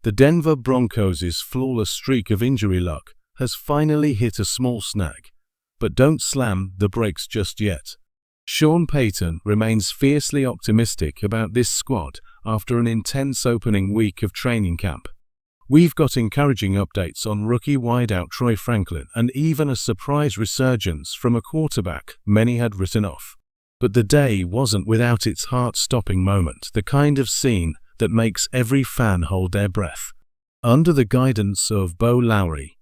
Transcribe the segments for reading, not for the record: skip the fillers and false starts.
The Denver Broncos' flawless streak of injury luck has finally hit a small snag, but don't slam the brakes just yet. Sean Payton remains fiercely optimistic about this squad after an intense opening week of training camp. We've got encouraging updates on rookie wideout Troy Franklin and even a surprise resurgence from a quarterback many had written off. But the day wasn't without its heart-stopping moment, the kind of scene that makes every fan hold their breath. Under the guidance of Bo Lowry,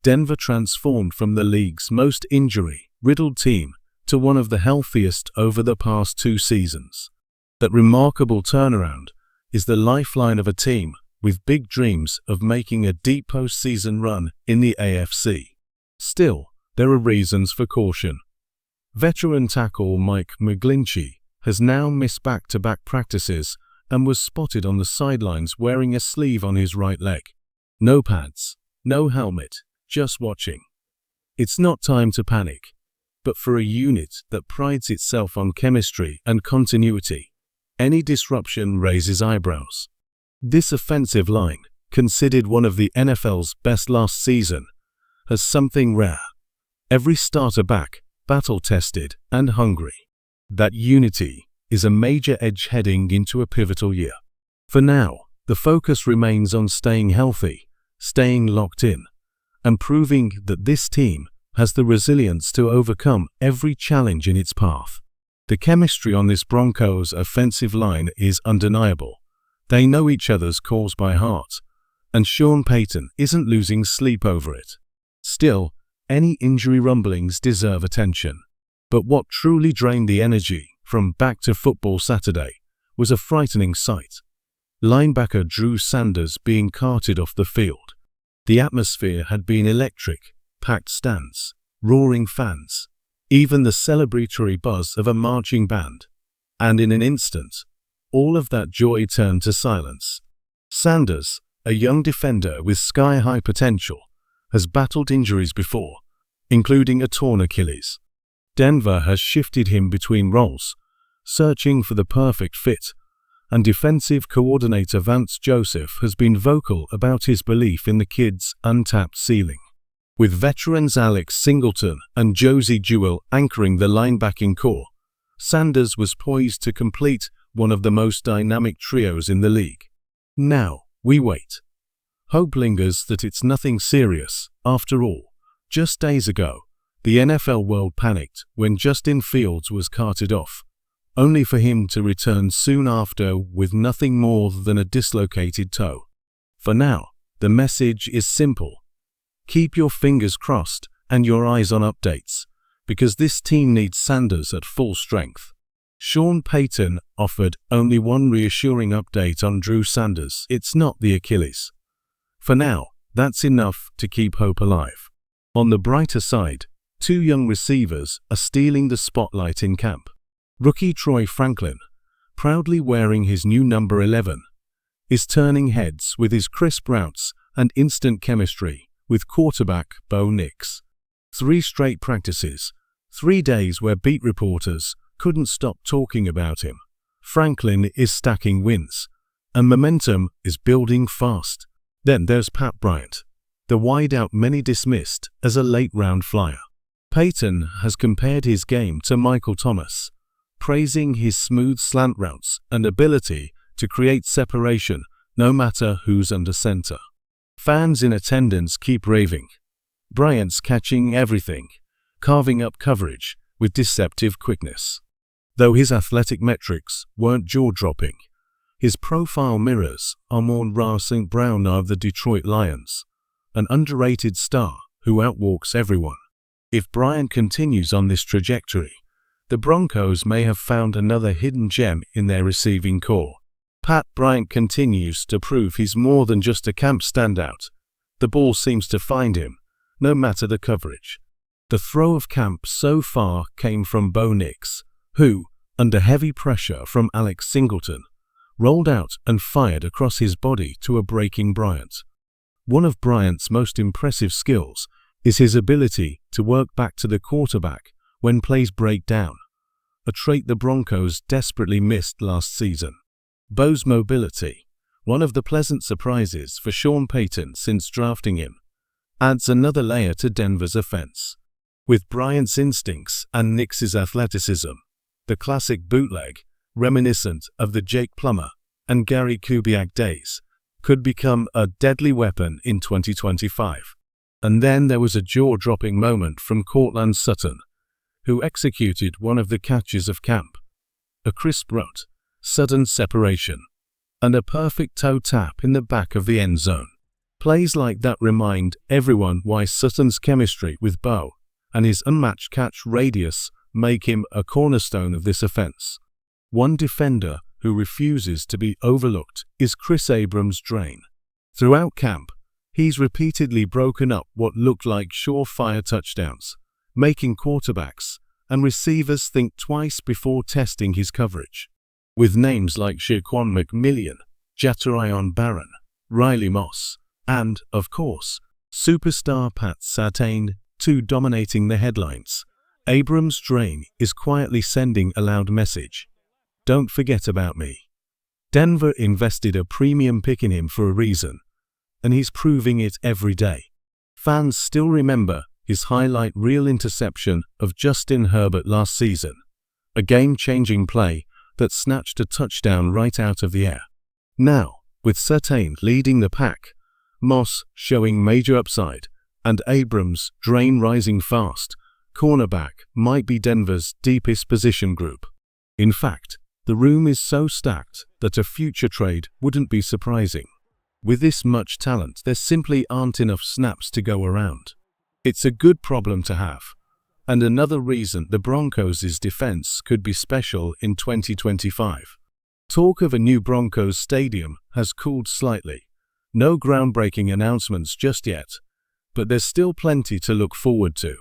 Denver transformed from the league's most injury-riddled team to one of the healthiest over the past 2 seasons. That remarkable turnaround is the lifeline of a team with big dreams of making a deep postseason run in the AFC. Still, there are reasons for caution. Veteran tackle Mike McGlinchey has now missed back-to-back practices and was spotted on the sidelines wearing a sleeve on his right leg. No pads, no helmet, just watching. It's not time to panic, but for a unit that prides itself on chemistry and continuity, any disruption raises eyebrows. This offensive line, considered one of the NFL's best last season, has something rare. Every starter back, battle-tested and hungry. That unity is a major edge heading into a pivotal year. For now, the focus remains on staying healthy, staying locked in, and proving that this team has the resilience to overcome every challenge in its path. The chemistry on this Broncos offensive line is undeniable. They know each other's calls by heart, and Sean Payton isn't losing sleep over it. Still, any injury rumblings deserve attention. But what truly drained the energy from Back to Football Saturday was a frightening sight. Linebacker Drew Sanders being carted off the field. The atmosphere had been electric, packed stands, roaring fans, even the celebratory buzz of a marching band. And in an instant, all of that joy turned to silence. Sanders, a young defender with sky-high potential, has battled injuries before, including a torn Achilles. Denver has shifted him between roles, searching for the perfect fit, and defensive coordinator Vance Joseph has been vocal about his belief in the kid's untapped ceiling. With veterans Alex Singleton and Josie Jewell anchoring the linebacking core, Sanders was poised to complete one of the most dynamic trios in the league. Now, we wait. Hope lingers that it's nothing serious. After all, just days ago, the NFL world panicked when Justin Fields was carted off, only for him to return soon after with nothing more than a dislocated toe. For now, the message is simple. Keep your fingers crossed and your eyes on updates, because this team needs Sanders at full strength. Sean Payton offered only one reassuring update on Drew Sanders. It's not the Achilles. For now, that's enough to keep hope alive. On the brighter side, 2 young receivers are stealing the spotlight in camp. Rookie Troy Franklin, proudly wearing his new number 11, is turning heads with his crisp routes and instant chemistry with quarterback Bo Nix. 3 straight practices, 3 days where beat reporters couldn't stop talking about him. Franklin is stacking wins, and momentum is building fast. Then there's Pat Bryant, the wideout many dismissed as a late-round flyer. Payton has compared his game to Michael Thomas, praising his smooth slant routes and ability to create separation no matter who's under center. Fans in attendance keep raving. Bryant's catching everything, carving up coverage with deceptive quickness. Though his athletic metrics weren't jaw-dropping, his profile mirrors Amon-Ra St. Brown of the Detroit Lions, an underrated star who outwalks everyone. If Bryant continues on this trajectory, the Broncos may have found another hidden gem in their receiving core. Pat Bryant continues to prove he's more than just a camp standout. The ball seems to find him, no matter the coverage. The throw of camp so far came from Bo Nix, who, under heavy pressure from Alex Singleton, rolled out and fired across his body to a breaking Bryant. One of Bryant's most impressive skills is his ability to work back to the quarterback when plays break down, a trait the Broncos desperately missed last season. Bo's mobility, one of the pleasant surprises for Sean Payton since drafting him, adds another layer to Denver's offense. With Bryant's instincts and Nix's athleticism, the classic bootleg, reminiscent of the Jake Plummer and Gary Kubiak days, could become a deadly weapon in 2025. And then there was a jaw-dropping moment from Courtland Sutton, who executed one of the catches of camp. A crisp route, sudden separation, and a perfect toe tap in the back of the end zone. Plays like that remind everyone why Sutton's chemistry with Bo and his unmatched catch radius make him a cornerstone of this offense. One defender who refuses to be overlooked is Chris Abrams-Draine. Throughout camp, he's repeatedly broken up what looked like surefire touchdowns, making quarterbacks and receivers think twice before testing his coverage. With names like Shaquan McMillian, Jatarion Barron, Riley Moss, and, of course, superstar Pat Surtain, two dominating the headlines, Abrams-Draine is quietly sending a loud message. Don't forget about me. Denver invested a premium pick in him for a reason, and he's proving it every day. Fans still remember his highlight reel interception of Justin Herbert last season, a game-changing play that snatched a touchdown right out of the air. Now, with Surtain leading the pack, Moss showing major upside, and Abrams-Draine rising fast, cornerback might be Denver's deepest position group. In fact, the room is so stacked that a future trade wouldn't be surprising. With this much talent, there simply aren't enough snaps to go around. It's a good problem to have, and another reason the Broncos' defense could be special in 2025. Talk of a new Broncos stadium has cooled slightly. No groundbreaking announcements just yet, but there's still plenty to look forward to.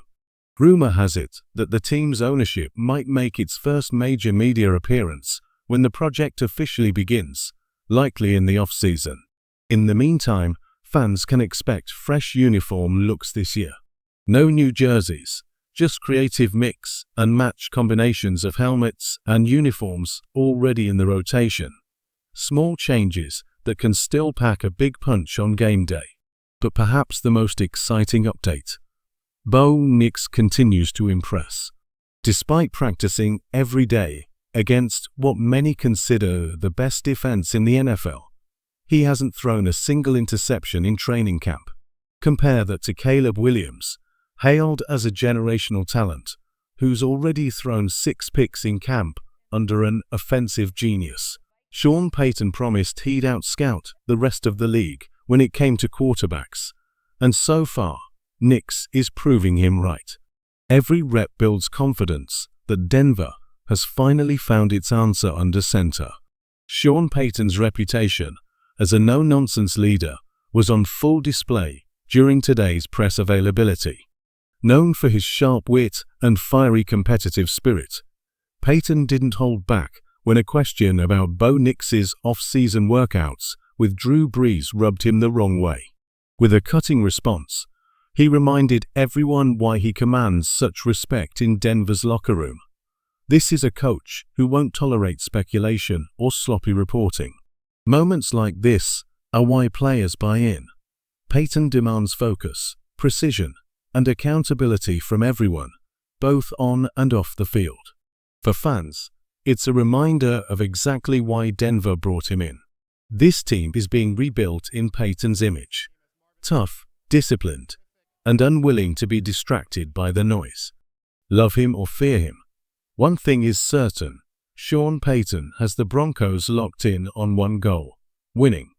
Rumor has it that the team's ownership might make its first major media appearance when the project officially begins, likely in the off-season. In the meantime, fans can expect fresh uniform looks this year. No new jerseys, just creative mix and match combinations of helmets and uniforms already in the rotation. Small changes that can still pack a big punch on game day. But perhaps the most exciting update: Bo Nix continues to impress. Despite practicing every day against what many consider the best defense in the NFL, he hasn't thrown a single interception in training camp. Compare that to Caleb Williams, hailed as a generational talent, who's already thrown 6 picks in camp under an offensive genius. Sean Payton promised he'd out-scout the rest of the league when it came to quarterbacks, and so far, Nix is proving him right. Every rep builds confidence that Denver has finally found its answer under center. Sean Payton's reputation as a no-nonsense leader was on full display during today's press availability. Known for his sharp wit and fiery competitive spirit, Payton didn't hold back when a question about Bo Nix's off-season workouts with Drew Brees rubbed him the wrong way. With a cutting response, he reminded everyone why he commands such respect in Denver's locker room. This is a coach who won't tolerate speculation or sloppy reporting. Moments like this are why players buy in. Payton demands focus, precision, and accountability from everyone, both on and off the field. For fans, it's a reminder of exactly why Denver brought him in. This team is being rebuilt in Payton's image. Tough, disciplined, and unwilling to be distracted by the noise. Love him or fear him, one thing is certain: Sean Payton has the Broncos locked in on one goal: winning.